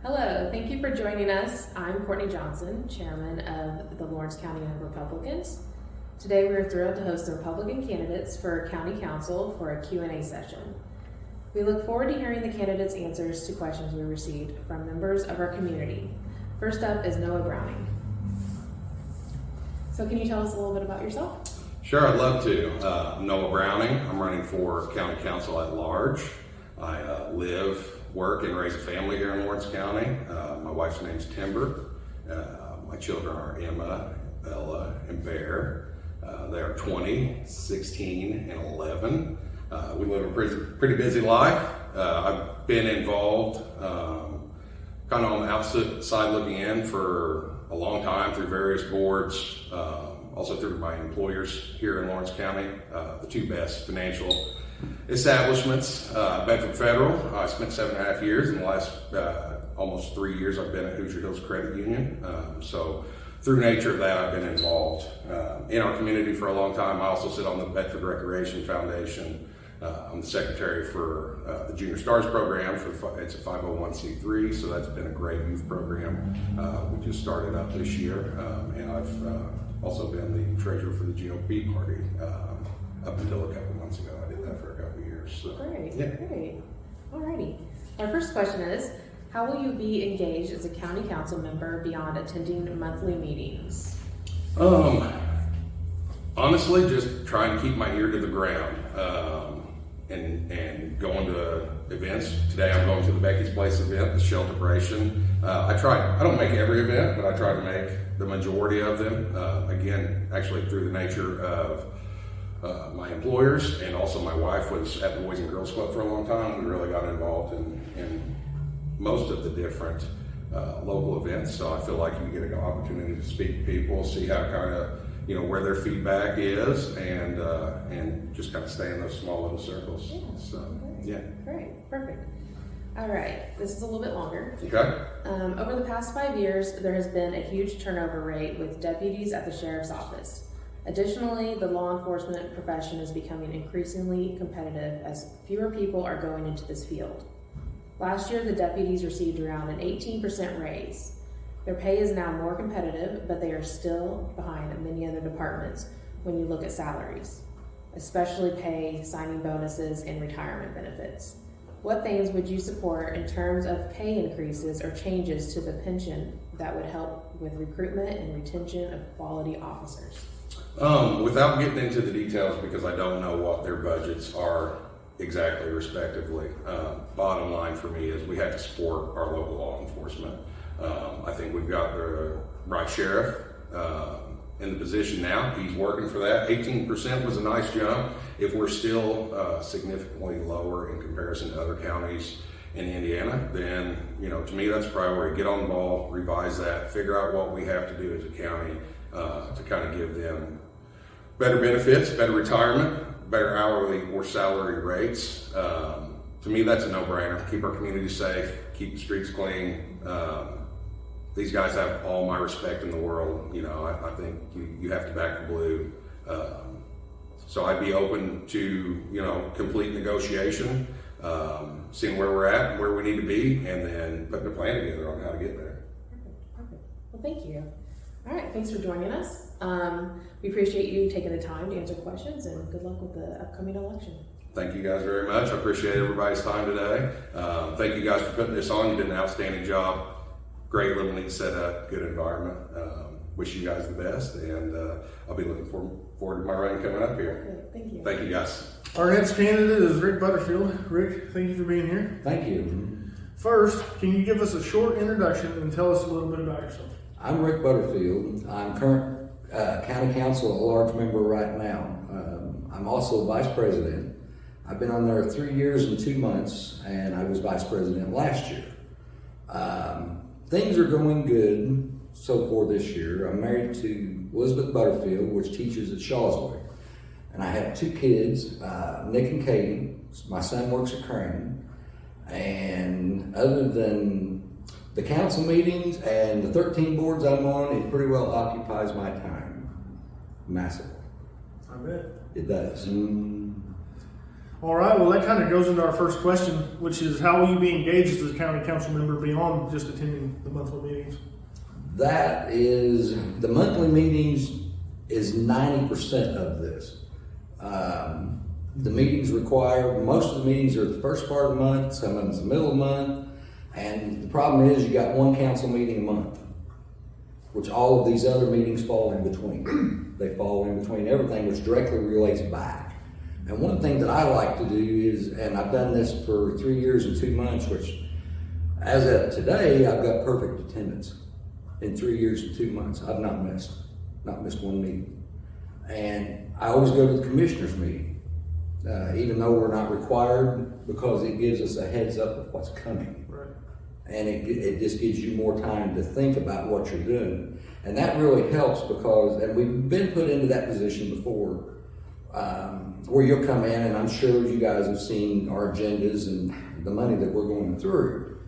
Hello, thank you for joining us. I'm Courtney Johnson, Chairman of the Lawrence County Young Republicans. Today we are thrilled to host the Republican candidates for County Council for a Q&A session. We look forward to hearing the candidates' answers to questions we received from members of our community. First up is Noah Browning. So can you tell us a little bit about yourself? Sure, I'd love to. I'm Noah Browning. I'm running for County Council at large. I live, work, and raise a family here in Lawrence County. My wife's name's Timber. My children are Emma, Ella, and Bear. They are 20, 16, and 11. We live a pretty busy life. I've been involved kind of on the outside looking in for a long time through various boards, also through my employers here in Lawrence County, the two best financial establishments, Bedford Federal. I spent 7.5 years. In the last almost 3 years, I've been at Hoosier Hills Credit Union. So through nature of that, I've been involved in our community for a long time. I also sit on the Bedford Recreation Foundation. I'm the secretary for the Junior Stars program. It's a 501c3, so that's been a great youth program. We just started up this year, and I've also been the treasurer for the GOP party up until a couple months ago. I did that for a couple years. So. Great, yeah. Great. Alrighty. Our first question is, how will you be engaged as a county council member beyond attending monthly meetings? Honestly, just trying to keep my ear to the ground and going to events. Today I'm going to the Becky's Place event, the Shelterbration. I don't make every event, but I try to make the majority of them. Again, actually through the nature of my employers, and also my wife was at the Boys and Girls Club for a long time. We really got involved in most of the different local events. So I feel like you get an opportunity to speak to people, see how kind of, where their feedback is, and just kind of stay in those small little circles. Yeah, so, great. yeah. Great, perfect. All right, this is a little bit longer. Okay. Over the past 5 years, there has been a huge turnover rate with deputies at the sheriff's office. Additionally, the law enforcement profession is becoming increasingly competitive as fewer people are going into this field. Last year, the deputies received around an 18% raise. Their pay is now more competitive, but they are still behind many other departments when you look at salaries, especially pay, signing bonuses, and retirement benefits. What things would you support in terms of pay increases or changes to the pension that would help with recruitment and retention of quality officers? Without getting into the details, because I don't know what their budgets are exactly respectively, bottom line for me is we have to support our local law enforcement. I think we've got the right sheriff in the position now. He's working for that. 18% was a nice jump. If we're still significantly lower in comparison to other counties in Indiana, then to me that's a priority. Get on the ball, revise that, figure out what we have to do as a county to kind of give them better benefits, better retirement, better hourly or salary rates. To me, that's a no-brainer. Keep our community safe, keep the streets clean. These guys have all my respect in the world. I think you have to back the blue. So I'd be open to, complete negotiation, seeing where we're at, where we need to be, and then putting a plan together on how to get there. Perfect. Well, thank you. All right, thanks for joining us. We appreciate you taking the time to answer questions, and good luck with the upcoming election. Thank you guys very much. I appreciate everybody's time today. Thank you guys for putting this on. You did an outstanding job. Great little neat setup, good environment. Wish you guys the best, and I'll be looking forward to my run coming up here. Great. Thank you. Thank you guys. Our next candidate is Rick Butterfield. Rick, thank you for being here. Thank you. First, can you give us a short introduction and tell us a little bit about yourself? I'm Rick Butterfield. I'm current county council at large member right now. I'm also vice president. I've been on there 3 years and 2 months, and I was vice president last year. Things are going good so far this year. I'm married to Elizabeth Butterfield, which teaches at Shawsbury. And I have 2 kids, Nick and Katie. My son works at Crane. And other than the council meetings and the 13 boards I'm on, it pretty well occupies my time massively. I bet. It does. All right, well, that kind of goes into our first question, which is how will you be engaged as a county council member beyond just attending the monthly meetings? That is, the monthly meetings is 90% of this. The meetings require, most of the meetings are the first part of the month, some of them's the middle of the month, and the problem is you got one council meeting a month, which all of these other meetings fall in between. They fall in between everything which directly relates back. And one thing that I like to do is, and I've done this for 3 years and 2 months, which as of today, I've got perfect attendance. In 3 years and 2 months, I've not missed one meeting. And I always go to the commissioners meeting, even though we're not required, because it gives us a heads up of what's coming. Right. And it just gives you more time to think about what you're doing. And that really helps because, and we've been put into that position before, where you'll come in, and I'm sure you guys have seen our agendas and the money that we're going through.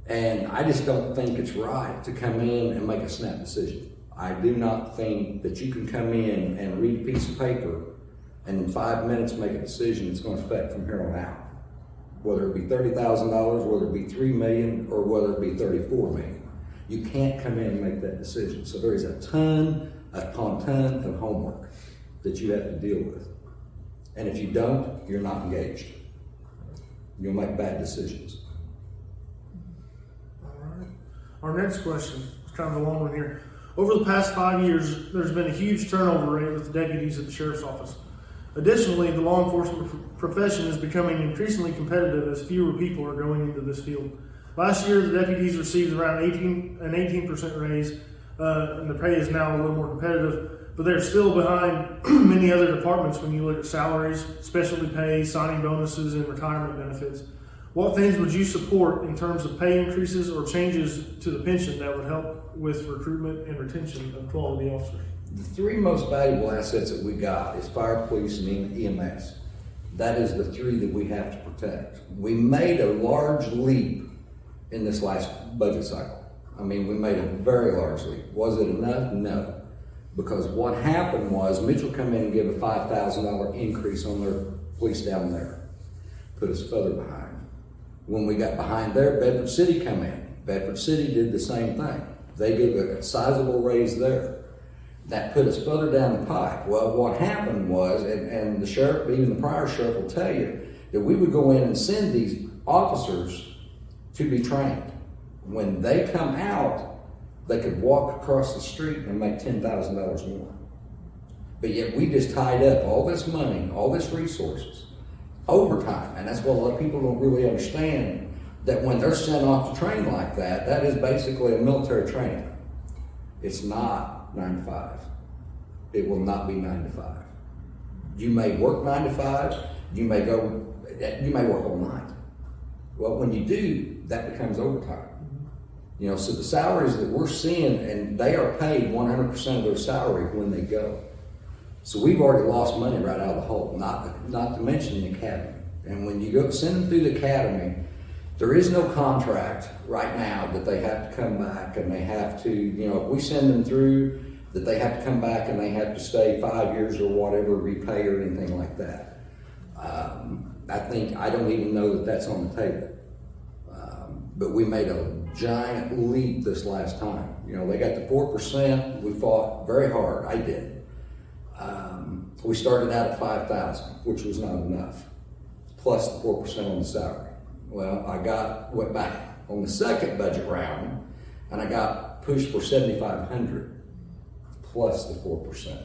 And I just don't think it's right to come in and make a snap decision. I do not think that you can come in and read a piece of paper and in 5 minutes make a decision that's going to affect from here on out. Whether it be $30,000, whether it be $3 million, or whether it be $34 million. You can't come in and make that decision. So there is a ton upon ton of homework that you have to deal with. And if you don't, you're not engaged. You'll make bad decisions. All right. Our next question is kind of a long one here. Over the past 5 years, there's been a huge turnover rate with deputies at the sheriff's office. Additionally, the law enforcement profession is becoming increasingly competitive as fewer people are going into this field. Last year, the deputies received around an 18% raise, and the pay is now a little more competitive, but they're still behind many other departments when you look at salaries, specialty pay, signing bonuses, and retirement benefits. What things would you support in terms of pay increases or changes to the pension that would help with recruitment and retention of quality officers? The three most valuable assets that we got is fire, police, and EMS. That is the three that we have to protect. We made a large leap in this last budget cycle. I mean, we made a very large leap. Was it enough? No. Because what happened was Mitchell come in and give a $5,000 increase on their police down there. Put us further behind. When we got behind there, Bedford City come in. Bedford City did the same thing. They gave a sizable raise there. That put us further down the pipe. Well, what happened was, and the sheriff, even the prior sheriff will tell you, that we would go in and send these officers to be trained. When they come out, they could walk across the street and make $10,000 more. But yet we just tied up all this money, all this resources, overtime. And that's what a lot of people don't really understand, that when they're sent off to train like that, that is basically a military training. It's not 9 to 5. It will not be 9 to 5. You may work 9 to 5. You may work all night. Well, when you do, that becomes overtime. You know, so the salaries that we're seeing, and they are paid 100% of their salary when they go. So we've already lost money right out of the hole, not to mention the academy. And when you go send them through the academy, there is no contract right now that they have to come back and they have to, you know, if we send them through, that they have to come back and they have to stay 5 years or whatever, repay or anything like that. I don't even know that that's on the table. But we made a giant leap this last time. You know, they got the 4%. We fought very hard. I did. We started out at 5,000, which was not enough, plus the 4% on the salary. Well, went back on the second budget round, and I got pushed for 7,500 plus the 4%.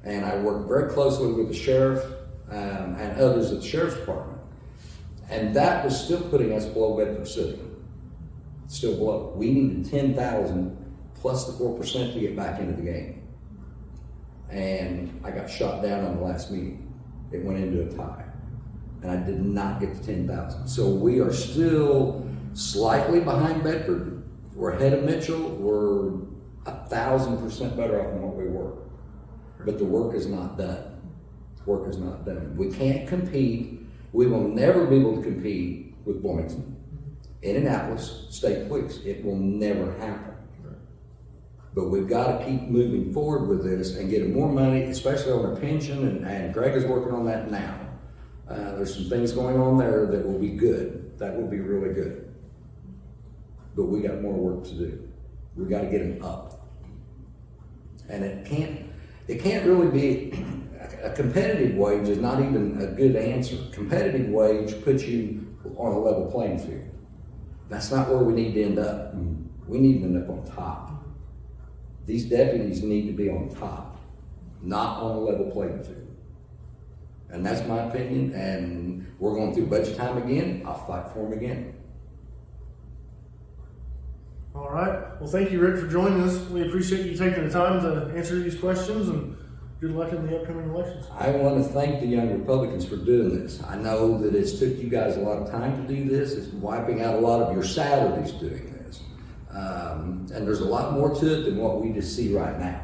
And I worked very closely with the sheriff and others at the sheriff's department, and that was still putting us below Bedford City. Still below. We needed 10,000 plus the 4% to get back into the game. And I got shot down on the last meeting. It went into a tie. And I did not get the 10,000. So we are still slightly behind Bedford. We're ahead of Mitchell. We're 1,000% better off than what we were. But the work is not done. Work is not done. We can't compete. We will never be able to compete with Bloomington, Indianapolis State Police. It will never happen. But we've got to keep moving forward with this and getting more money, especially on their pension, and Greg is working on that now. There's some things going on there that will be good. That will be really good. But we got more work to do. We got to get them up. And it can't really be, a competitive wage is not even a good answer. Competitive wage puts you on a level playing field. That's not where we need to end up. We need to end up on top. These deputies need to be on top, not on a level playing field. And that's my opinion, and we're going through budget time again. I'll fight for them again. All right. Well, thank you, Rick, for joining us. We appreciate you taking the time to answer these questions, and good luck in the upcoming elections. I want to thank the young Republicans for doing this. I know that it's took you guys a lot of time to do this. It's wiping out a lot of your Saturdays doing this. And there's a lot more to it than what we just see right now.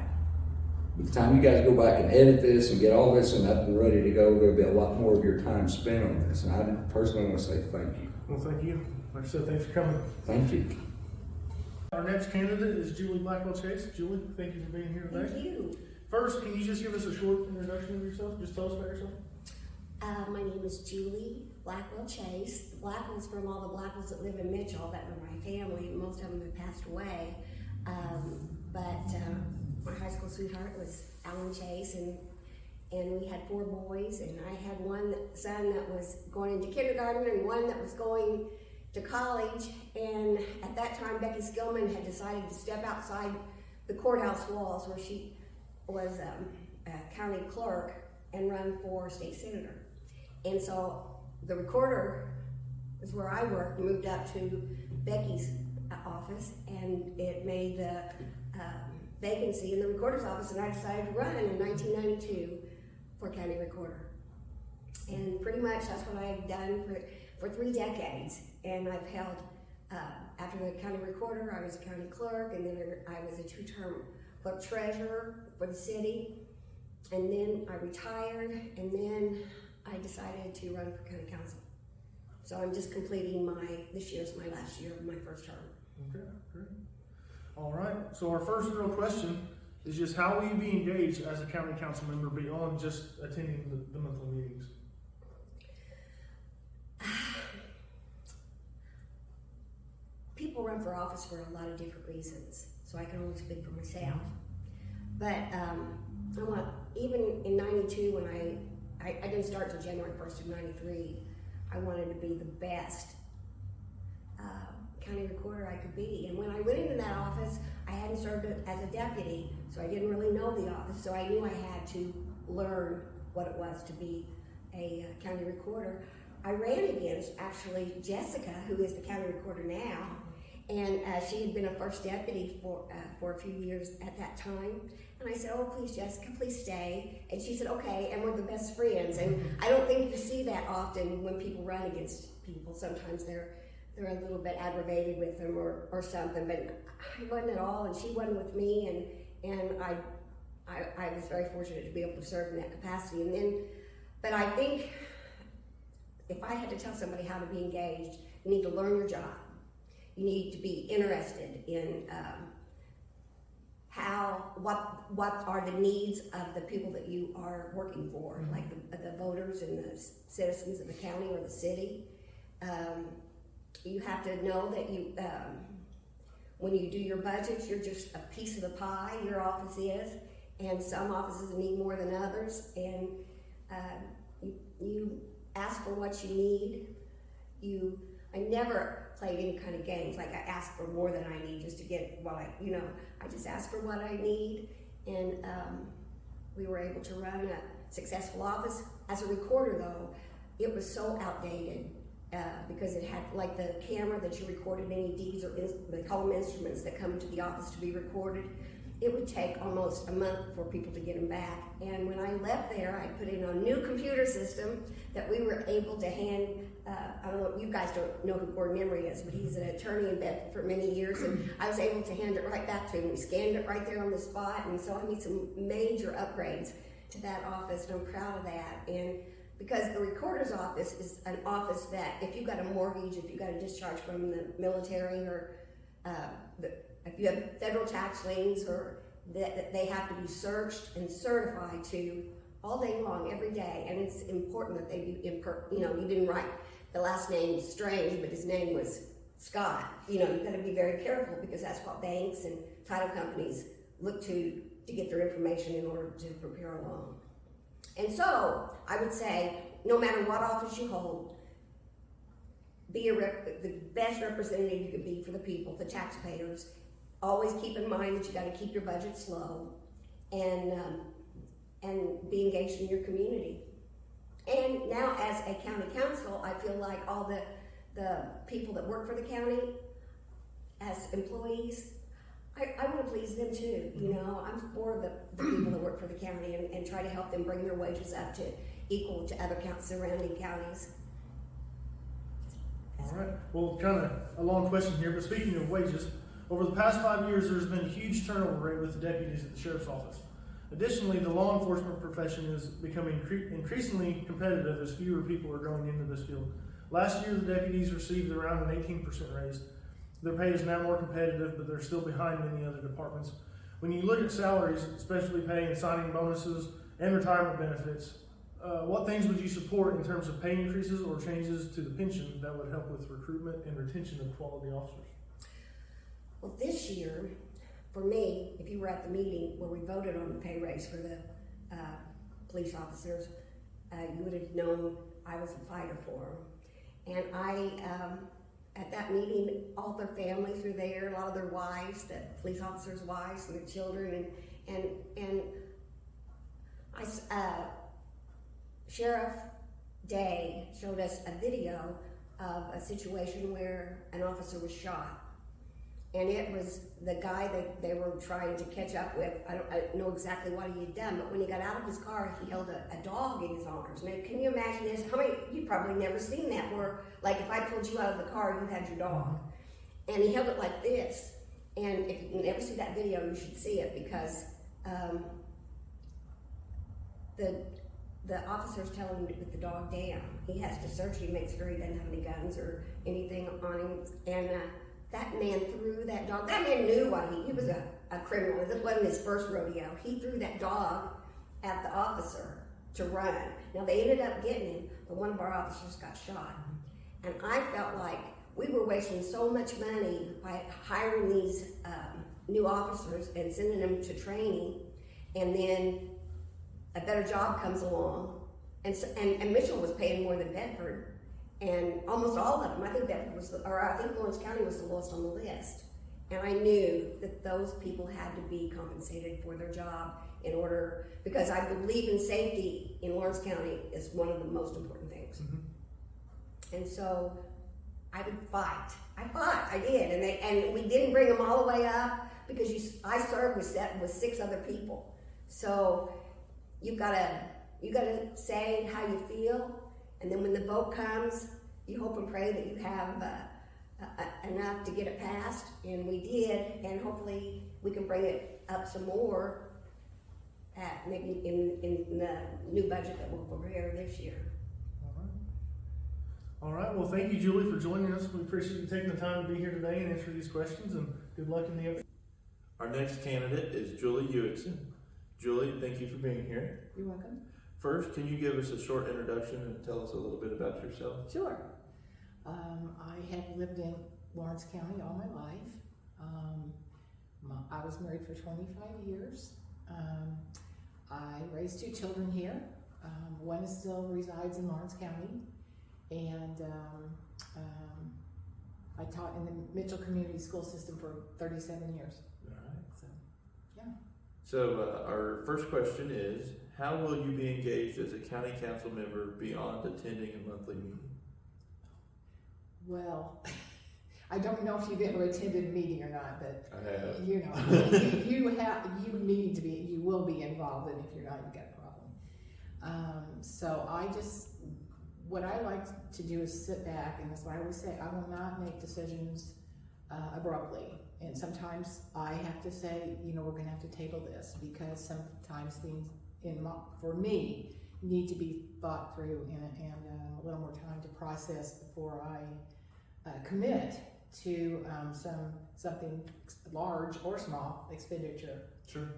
By the time you guys go back and edit this and get all this and up and ready to go, there'll be a lot more of your time spent on this. And I personally want to say thank you. Well, thank you. Like I said, thanks for coming. Thank you. Our next candidate is Julie Blackwell Chase. Julie, thank you for being here today. Thank you. First, can you just give us a short introduction of yourself? Just tell us about yourself. My name is Julie Blackwell Chase. The Blackwells, from all the Blackwells that live in Mitchell, that were my family. Most of them have passed away. But my high school sweetheart was Alan Chase, and we had 4 boys, and I had one son that was going into kindergarten and one that was going to college. And at that time, Becky Skillman had decided to step outside the courthouse walls, where she was a county clerk, and run for state senator. And so the recorder is where I worked, moved up to Becky's office, and it made the vacancy in the recorder's office, and I decided to run in 1992 for county recorder. And pretty much that's what I've done for 3 decades. And I've held, after the county recorder, I was a county clerk, and then I was a 2-term clerk treasurer for the city. And then I retired, and then I decided to run for county council. So I'm just completing this year's my last year of my first term. Okay, great. All right. So our first real question is just how will you be engaged as a county council member beyond just attending the monthly meetings? People run for office for a lot of different reasons, so I can only speak for myself. But even in 92, when I didn't start till January 1st of 93, I wanted to be the best county recorder I could be. And when I went into that office, I hadn't served as a deputy, so I didn't really know the office, so I knew I had to learn what it was to be a county recorder. I ran against, actually, Jessica, who is the county recorder now, and she had been a first deputy for a few years at that time. And I said, "Oh, please, Jessica, please stay." And she said, "Okay," and we're the best friends. And I don't think you see that often when people run against people. Sometimes they're a little bit aggravated with them or something, but I wasn't at all, and she wasn't with me, and I was very fortunate to be able to serve in that capacity. But I think if I had to tell somebody how to be engaged, you need to learn your job. You need to be interested in what are the needs of the people that you are working for, like the voters and the citizens of the county or the city. You have to know that when you do your budgets, you're just a piece of the pie, your office is, and some offices need more than others, and you ask for what you need. I never played any kind of games, like I asked for more than I need just to get what I just asked for what I need, and we were able to run a successful office. As a recorder, though, it was so outdated because it had, like, the camera that you recorded any deeds, or they call them instruments that come to the office to be recorded. It would take almost a month for people to get them back. And when I left there, I put in a new computer system that we were able to hand. I don't know, you guys don't know who Gordon Emery is, but he's an attorney in Bedford for many years, and I was able to hand it right back to him. We scanned it right there on the spot, and so I made some major upgrades to that office, and I'm proud of that. And because the recorder's office is an office that, if you got a mortgage, if you got a discharge from the military, or if you have federal tax liens, or that they have to be searched and certified to all day long, every day, and it's important that they be you didn't write the last name Strange, but his name was Scott. You've got to be very careful because that's what banks and title companies look to get their information in order to prepare a loan. And so I would say, no matter what office you hold, be the best representative you could be for the people, the taxpayers. Always keep in mind that you got to keep your budget low, and be engaged in your community. And now, as a county council, I feel like all the people that work for the county as employees, I want to please them too. I'm for the people that work for the county and try to help them bring their wages up to equal to other surrounding counties. All right. Well, kind of a long question here, but speaking of wages, over the past 5 years, there's been a huge turnover rate with the deputies at the sheriff's office. Additionally, the law enforcement profession is becoming increasingly competitive as fewer people are going into this field. Last year, the deputies received around an 18% raise. Their pay is now more competitive, but they're still behind many other departments. When you look at salaries, especially pay and signing bonuses and retirement benefits, what things would you support in terms of pay increases or changes to the pension that would help with recruitment and retention of quality officers? Well, this year, for me, if you were at the meeting where we voted on the pay raise for the police officers, you would have known I was a fighter for them. And at that meeting, all their families were there, a lot of their wives, the police officers' wives and their children, and Sheriff Day showed us a video of a situation where an officer was shot. And it was the guy that they were trying to catch up with. I don't know exactly what he had done, but when he got out of his car, he held a dog in his arms. Now, can you imagine this? You've probably never seen that, where, like, if I pulled you out of the car, you had your dog. And he held it like this. And if you can ever see that video, you should see it, because the officer's telling him to put the dog down. He has to search him, make sure he doesn't have any guns or anything on him. And that man threw that dog. That man knew what he was a criminal. This wasn't his first rodeo. He threw that dog at the officer to run. Now, they ended up getting him, but one of our officers got shot. And I felt like we were wasting so much money by hiring these new officers and sending them to training, and then a better job comes along. And Mitchell was paying more than Bedford. And almost all of them, I think Lawrence County was the lowest on the list. And I knew that those people had to be compensated for their job because I believe in safety in Lawrence County is one of the most important things. Mm-hmm. And so I would fight. I did. And we didn't bring them all the way up because I served with 6 other people. So you've got to say how you feel. And then when the vote comes, you hope and pray that you have enough to get it passed, and we did, and hopefully we can bring it up some more maybe in the new budget that we'll prepare this year. All right. Well, thank you, Julie, for joining us. We appreciate you taking the time to be here today and answer these questions, and good luck in the episode. Our next candidate is Julie Ewickson. Julie, thank you for being here. You're welcome. First, can you give us a short introduction and tell us a little bit about yourself? Sure. I have lived in Lawrence County all my life. I was married for 25 years. I raised 2 children here. One still resides in Lawrence County, and I taught in the Mitchell Community School System for 37 years. All right. So, yeah. So our first question is, how will you be engaged as a county council member beyond attending a monthly meeting? Well, I don't know if you've ever attended a meeting or not, but I have. you will be involved, and if you're not, you've got a problem. So what I like to do is sit back, and that's why I always say I will not make decisions abruptly. And sometimes I have to say, we're going to have to table this, because sometimes things for me need to be thought through and a little more time to process before I commit to something large or small expenditure. Sure.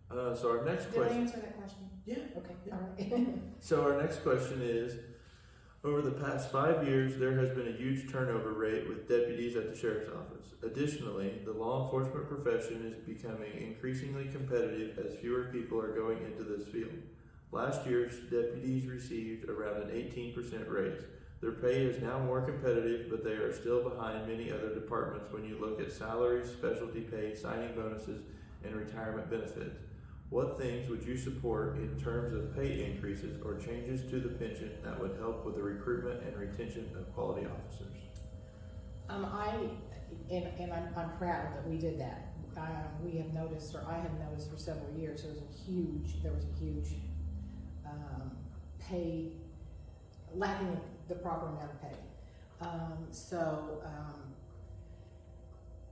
So our next Did I question. answer that question? Yeah. Okay, all right. So our next question is, over the past 5 years, there has been a huge turnover rate with deputies at the sheriff's office. Additionally, the law enforcement profession is becoming increasingly competitive as fewer people are going into this field. Last year, deputies received around an 18% raise. Their pay is now more competitive, but they are still behind many other departments when you look at salaries, specialty pay, signing bonuses, and retirement benefits. What things would you support in terms of pay increases or changes to the pension that would help with the recruitment and retention of quality officers? I'm proud that we did that. We have noticed, or I have noticed for several years, there was a huge pay, lacking the proper amount of pay.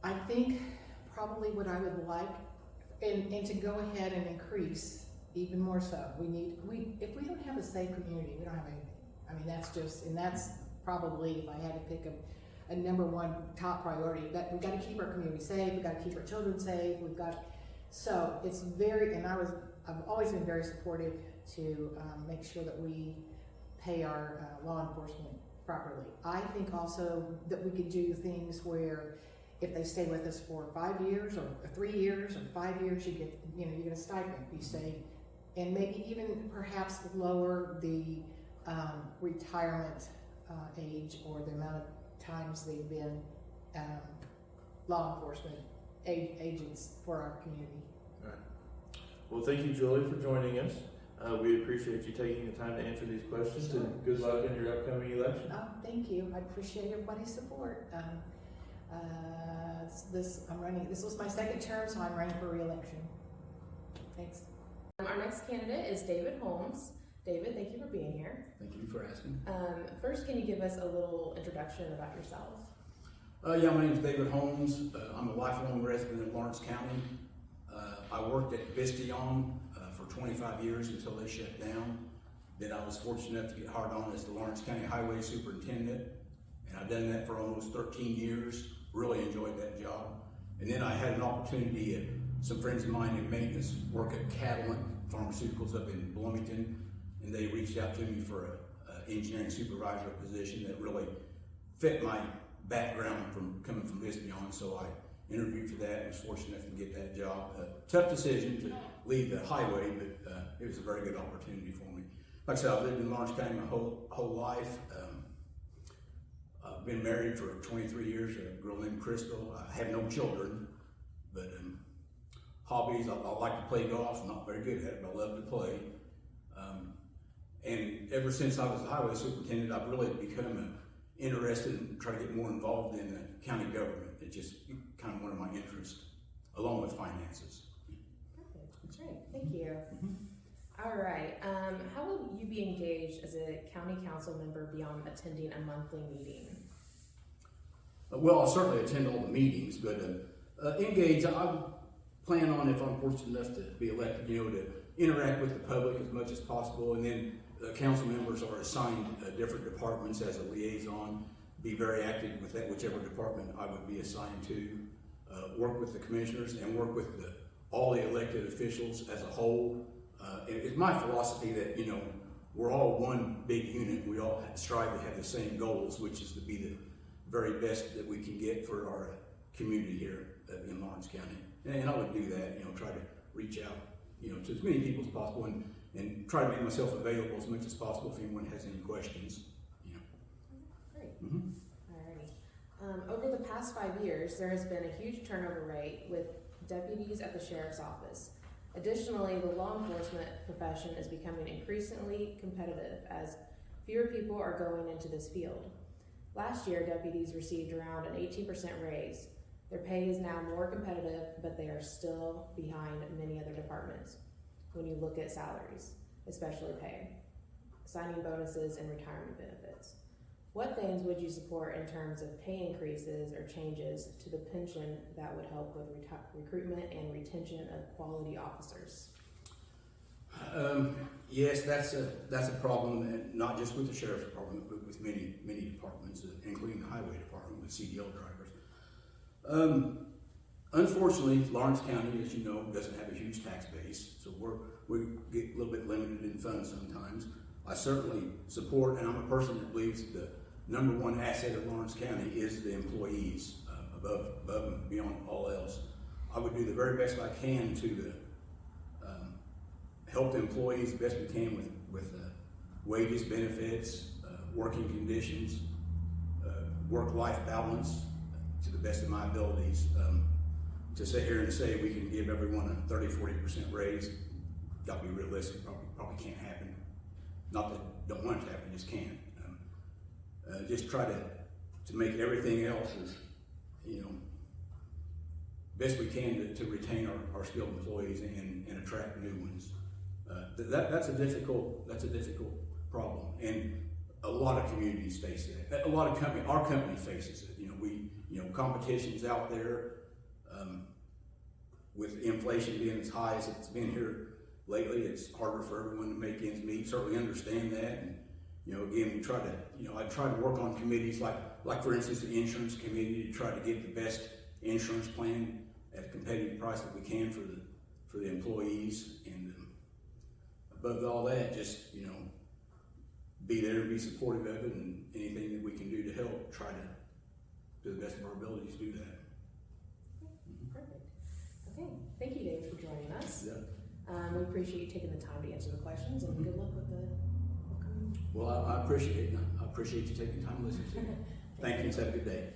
I think probably what I would like, and to go ahead and increase even more so. If we don't have a safe community, we don't have anything. I mean, that's probably, if I had to pick a number one top priority, that we've got to keep our community safe, we've got to keep our children safe, so it's I've always been very supportive to make sure that we pay our law enforcement properly. I think also that we could do things where if they stay with us for 5 years or 3 years or 5 years, you get a stipend. You stay, and maybe even perhaps lower the retirement age or the amount of times they've been law enforcement agents for our community. All right. Well, thank you, Julie, for joining us. We appreciate you taking the time to answer these questions, Sure. and good luck in your upcoming election. Oh, thank you. I appreciate everybody's support. This was my second term, so I'm running for re-election. Thanks. Our next candidate is David Holmes. David, thank you for being here. Thank you for asking. First, can you give us a little introduction about yourself? Yeah, my name is David Holmes. I'm a lifelong resident of Lawrence County. I worked at Vistion for 25 years until they shut down. Then I was fortunate enough to get hired on as the Lawrence County Highway Superintendent, and I've done that for almost 13 years. Really enjoyed that job. And then I had an opportunity at some friends of mine in maintenance work at Catalent Pharmaceuticals up in Bloomington, and they reached out to me for an engineering supervisor position that really fit my background from coming from Vistion. So I interviewed for that and was fortunate enough to get that job. Tough decision to leave the highway, but it was a very good opportunity for me. Like I said, I've lived in Lawrence County my whole life. I've been married for 23 years to a girl named Crystal. I have no children, but hobbies, I like to play golf. I'm not very good at it, but I love to play. And ever since I was the highway superintendent, I've really become interested and try to get more involved in the county government. It's just kind of one of my interests, along with finances. Perfect. Great. Thank you. All right. How will you be engaged as a county council member beyond attending a monthly meeting? Well, I'll certainly attend all the meetings, but engage, I plan on, if I'm fortunate enough to be elected, to interact with the public as much as possible, and then council members are assigned different departments as a liaison, be very active with that, whichever department I would be assigned to, work with the commissioners and work with all the elected officials as a whole. It's my philosophy that, we're all one big unit. We all strive to have the same goals, which is to be the very best that we can get for our community here in Lawrence County. And I would do that, try to reach out, to as many people as possible and try to make myself available as much as possible if anyone has any questions. Great. Mm-hmm. Alrighty. Over the past 5 years, there has been a huge turnover rate with deputies at the sheriff's office. Additionally, the law enforcement profession is becoming increasingly competitive as fewer people are going into this field. Last year, deputies received around an 18% raise. Their pay is now more competitive, but they are still behind many other departments when you look at salaries, especially pay, signing bonuses, and retirement benefits. What things would you support in terms of pay increases or changes to the pension that would help with recruitment and retention of quality officers? Yes, that's a problem, and not just with the sheriff's department, but with many departments, including the highway department with CDL drivers. Unfortunately, Lawrence County, as you know, doesn't have a huge tax base, so we get a little bit limited in funds sometimes. I certainly support, and I'm a person that believes the number one asset of Lawrence County is the employees, above and beyond all else. I would do the very best I can to help the employees the best we can with wages, benefits, working conditions, work-life balance to the best of my abilities. To sit here and say we can give everyone a 30-40% raise, got to be realistic, probably can't happen. Not that don't want it to happen, just can't. Just try to make everything else as, best we can to retain our skilled employees and attract new ones. That's a difficult problem, and a lot of communities face that. A lot of our company faces it. Competition's out there. With inflation being as high as it's been here lately, it's harder for everyone to make ends meet. Certainly understand that, and again, we try to, I try to work on committees like for instance the insurance committee to try to get the best insurance plan at a competitive price that we can for the employees, and above all that, just be there and be supportive of it, and anything that we can do to help, try to the best of our abilities do that. Perfect. Okay, thank you, Dave, for joining us. Yeah. We appreciate you taking the time to answer the questions, and good luck with the upcoming. Well, I appreciate it. I appreciate you taking time to listen to me. Thank you. Have a good day.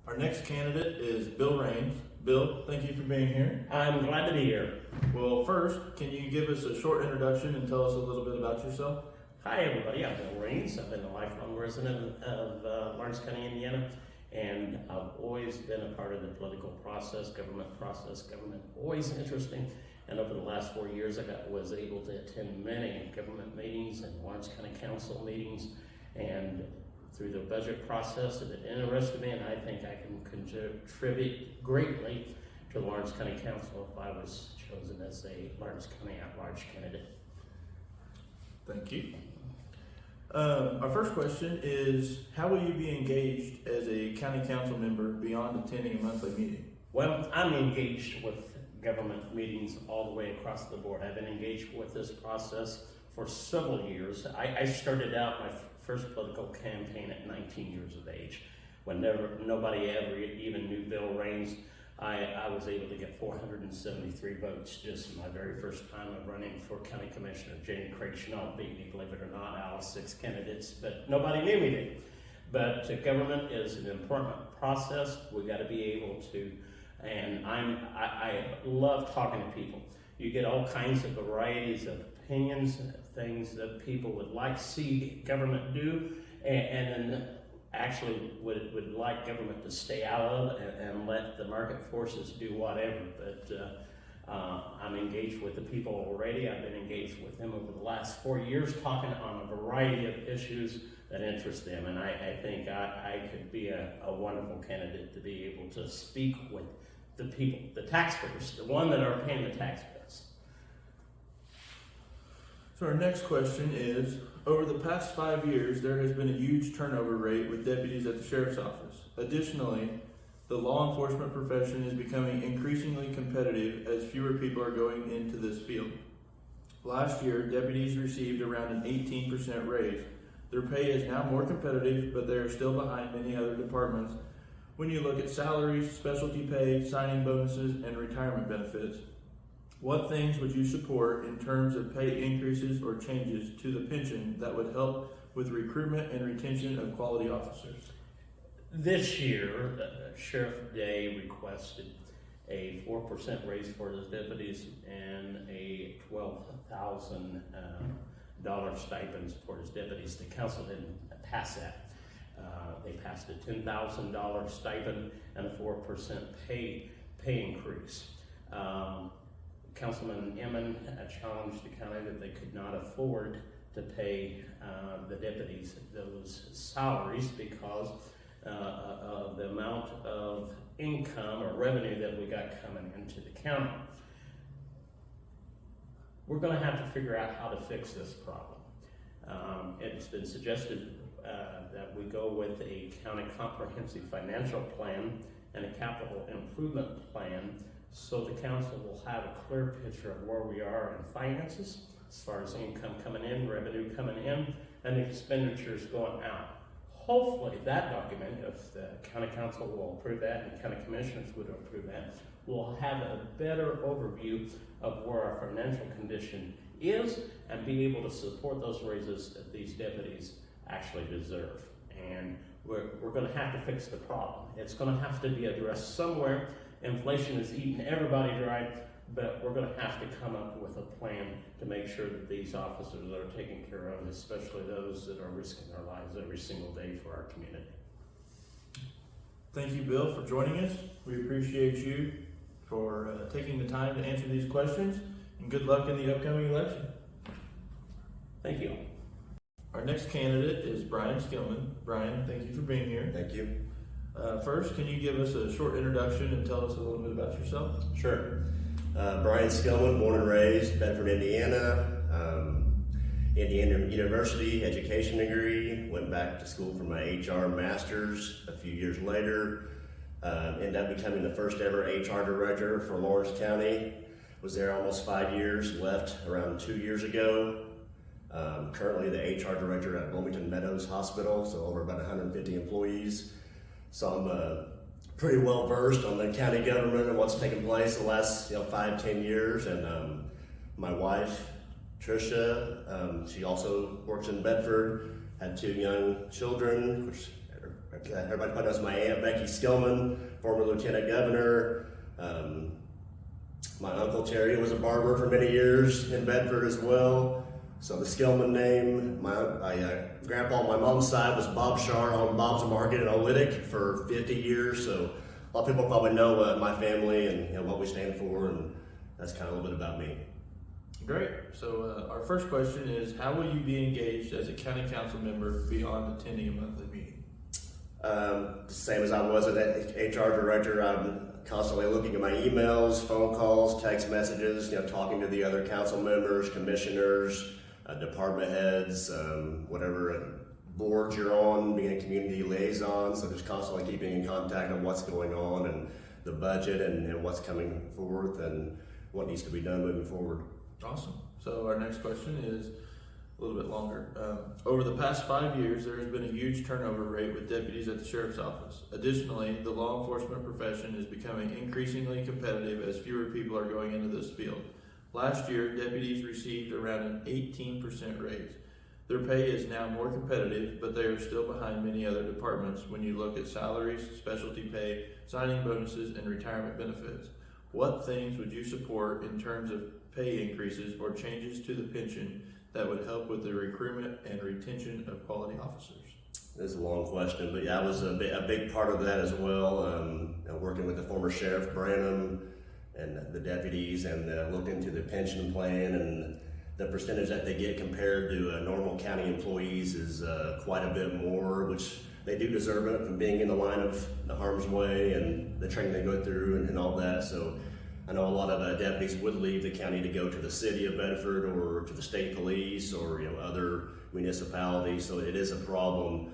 Our next candidate is Bill Raines. Bill, thank you for being here. I'm glad to be here. Well, first, can you give us a short introduction and tell us a little bit about yourself? Hi, everybody. I'm Bill Raines. I've been a lifelong resident of Lawrence County, Indiana, and I've always been a part of the political process, government, always interesting. And over the last 4 years, was able to attend many government meetings and Lawrence County Council meetings, and through the budget process, it interested me, and I think I can contribute greatly to Lawrence County Council if I was chosen as a Lawrence County at-large candidate. Thank you. Our first question is, how will you be engaged as a county council member beyond attending a monthly meeting? Well, I'm engaged with government meetings all the way across the board. I've been engaged with this process for several years. I started out my first political campaign at 19 years of age, when nobody ever even knew Bill Raines. I was able to get 473 votes just my very first time of running for county commissioner. Janie Craig Chenault beat me, believe it or not. I was 6 candidates, but nobody knew me then. But government is an important process. We got to be able to, and I love talking to people. You get all kinds of varieties of opinions, things that people would like to see government do, and then actually would like government to stay out of and let the market forces do whatever. But I'm engaged with the people already. I've been engaged with them over the last 4 years, talking on a variety of issues that interest them, and I think I could be a wonderful candidate to be able to speak with the people, the taxpayers, the one that are paying the tax bills. So our next question is, over the past 5 years, there has been a huge turnover rate with deputies at the sheriff's office. Additionally, the law enforcement profession is becoming increasingly competitive as fewer people are going into this field. Last year, deputies received around an 18% raise. Their pay is now more competitive, but they are still behind many other departments when you look at salaries, specialty pay, signing bonuses, and retirement benefits. What things would you support in terms of pay increases or changes to the pension that would help with recruitment and retention of quality officers? This year, Sheriff Day requested a 4% raise for his deputies and a $12,000 stipends for his deputies. The council didn't pass that. They passed a $10,000 stipend and a 4% pay increase. Councilman Emmon challenged the county that they could not afford to pay the deputies those salaries because of the amount of income or revenue that we got coming into the county. We're going to have to figure out how to fix this problem. It's been suggested that we go with a county comprehensive financial plan and a capital improvement plan so the council will have a clear picture of where we are in finances as far as income coming in, revenue coming in, and expenditures going out. Hopefully that document, if the county council will approve that and county commissioners would approve that, we'll have a better overview of where our financial condition is and be able to support those raises that these deputies actually deserve. And we're going to have to fix the problem. It's going to have to be addressed somewhere. Inflation is eating everybody dry, but we're going to have to come up with a plan to make sure that these officers are taken care of, especially those that are risking their lives every single day for our community. Thank you, Bill, for joining us. We appreciate you for taking the time to answer these questions, and good luck in the upcoming election. Thank you. Our next candidate is Brian Skillman. Brian, thank you for being here. Thank you. First, can you give us a short introduction and tell us a little bit about yourself? Sure. Brian Skillman, born and raised Bedford, Indiana. Indiana University education degree. Went back to school for my HR master's a few years later. Ended up becoming the first ever HR director for Lawrence County. Was there almost 5 years, left around 2 years ago. Currently the HR director at Bloomington Meadows Hospital, so over about 150 employees. So I'm pretty well versed on the county government and what's taken place the last 5-10 years. And my wife, Tricia, she also works in Bedford, had 2 young children, which everybody probably knows my aunt Becky Skillman, former lieutenant governor. My uncle Terry was a barber for many years in Bedford as well. So the Skillman name, my grandpa on my mom's side was Bob Shar on Bob's Market in Olytic for 50 years. So a lot of people probably know my family and what we stand for, and that's kind of a little bit about me. Great. So our first question is, how will you be engaged as a county council member beyond attending a monthly meeting? The same as I was an HR director, I'm constantly looking at my emails, phone calls, text messages, talking to the other council members, commissioners, department heads, whatever boards you're on, being a community liaison, so just constantly keeping in contact on what's going on and the budget and what's coming forth and what needs to be done moving forward. Awesome. So our next question is a little bit longer. Over the past 5 years, there has been a huge turnover rate with deputies at the sheriff's office. Additionally, the law enforcement profession is becoming increasingly competitive as fewer people are going into this field. Last year, deputies received around an 18% raise. Their pay is now more competitive, but they are still behind many other departments when you look at salaries, specialty pay, signing bonuses, and retirement benefits. What things would you support in terms of pay increases or changes to the pension that would help with the recruitment and retention of quality officers? This is a long question, but yeah, I was a big part of that as well. Working with the former Sheriff Branham and the deputies, and looked into the pension plan, and the percentage that they get compared to normal county employees is quite a bit more, which they do deserve it from being in the line of the harm's way and the training they go through and all that. So I know a lot of deputies would leave the county to go to the city of Bedford or to the state police or other municipalities. So it is a problem.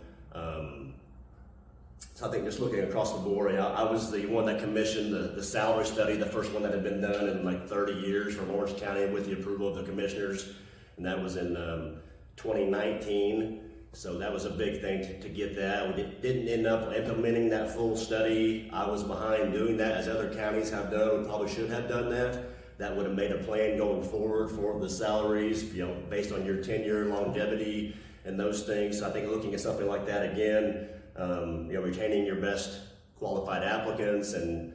So I think just looking across the board, I was the one that commissioned the salary study, the first one that had been done in like 30 years for Lawrence County with the approval of the commissioners, and that was in 2019. So that was a big thing to get that. We didn't end up implementing that full study. I was behind doing that, as other counties have done. We probably should have done that. That would have made a plan going forward for the salaries, based on your tenure, longevity, and those things. So I think looking at something like that again, retaining your best qualified applicants and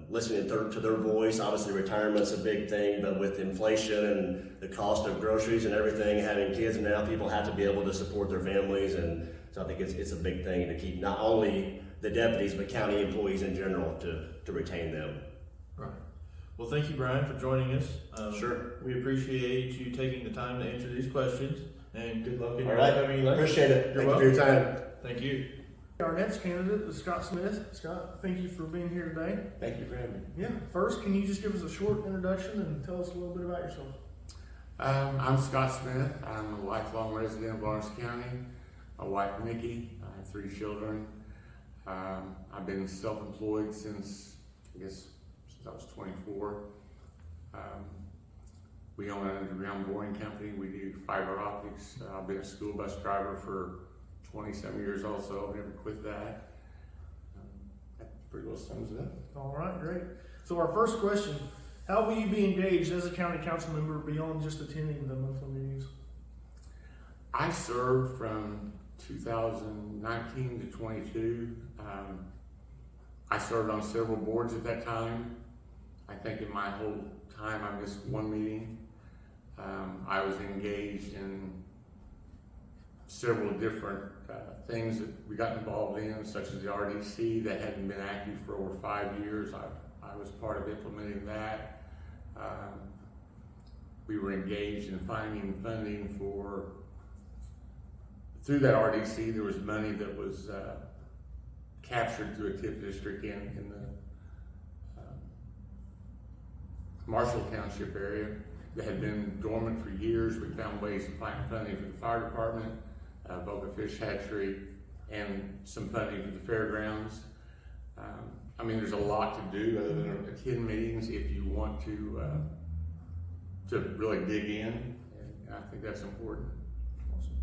listening to their voice. Obviously retirement's a big thing, but with inflation and the cost of groceries and everything, having kids now, people have to be able to support their families, and so I think it's a big thing to keep not only the deputies but county employees in general to retain them. Right. Well, thank you, Brian, for joining us. Sure. We appreciate you taking the time to answer these questions, and good luck in your All right. upcoming election. Appreciate it. You're Thank you for your welcome. time. Thank you. Our next candidate is Scott Smith. Scott, thank you for being here today. Thank you for having me. Yeah, first, can you just give us a short introduction and tell us a little bit about yourself? I'm Scott Smith. I'm a lifelong resident of Lawrence County. My wife, Mickey. I have 3 children. I've been self-employed since I was 24. We own an underground boring company. We do fiber optics. I've been a school bus driver for 27 years also. I've never quit that. That pretty well sums it up. All right, great. So our first question, how will you be engaged as a county council member beyond just attending the monthly meetings? I served from 2019 to 22. I served on several boards at that time. I think in my whole time I missed one meeting. I was engaged in several different things that we got involved in, such as the RDC that hadn't been active for over 5 years. I was part of implementing that. We were engaged in finding funding through that RDC. There was money that was captured through a TIF district in the Marshall Township area that had been dormant for years. We found ways to find funding for the fire department, Boca Fish Hatchery, and some funding for the fairgrounds. I mean, there's a lot to do other than attend meetings if you want to really dig in, and I think that's important. Awesome.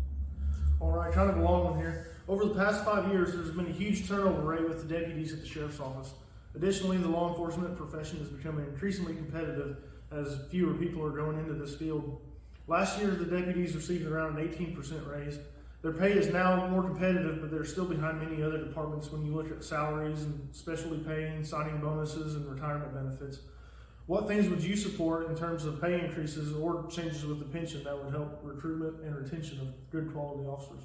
All right, kind of along with here. Over the past 5 years, there's been a huge turnover rate with the deputies at the sheriff's office. Additionally, the law enforcement profession is becoming increasingly competitive as fewer people are going into this field. Last year, the deputies received around an 18% raise. Their pay is now more competitive, but they're still behind many other departments when you look at salaries and specialty pay and signing bonuses and retirement benefits. What things would you support in terms of pay increases or changes with the pension that would help recruitment and retention of good quality officers?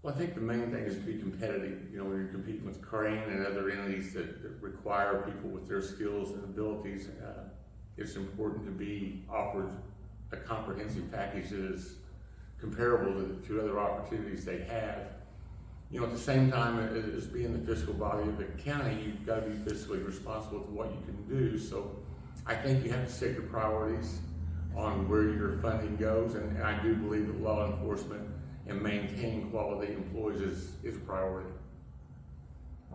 Well, I think the main thing is to be competitive. You know, when you're competing with Crane and other entities that require people with their skills and abilities, it's important to be offered a comprehensive package that is comparable to other opportunities they have. You know, at the same time as being the fiscal body of the county, you've got to be fiscally responsible to what you can do. So I think you have to set your priorities on where your funding goes, and I do believe that law enforcement and maintaining quality employees is a priority.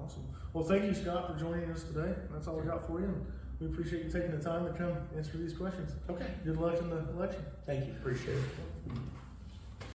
Awesome. Well, thank you, Scott, for joining us today. That's all we got for you. And we appreciate you taking the time to come answer these questions. Okay. Good luck in the election. Thank you. Appreciate it.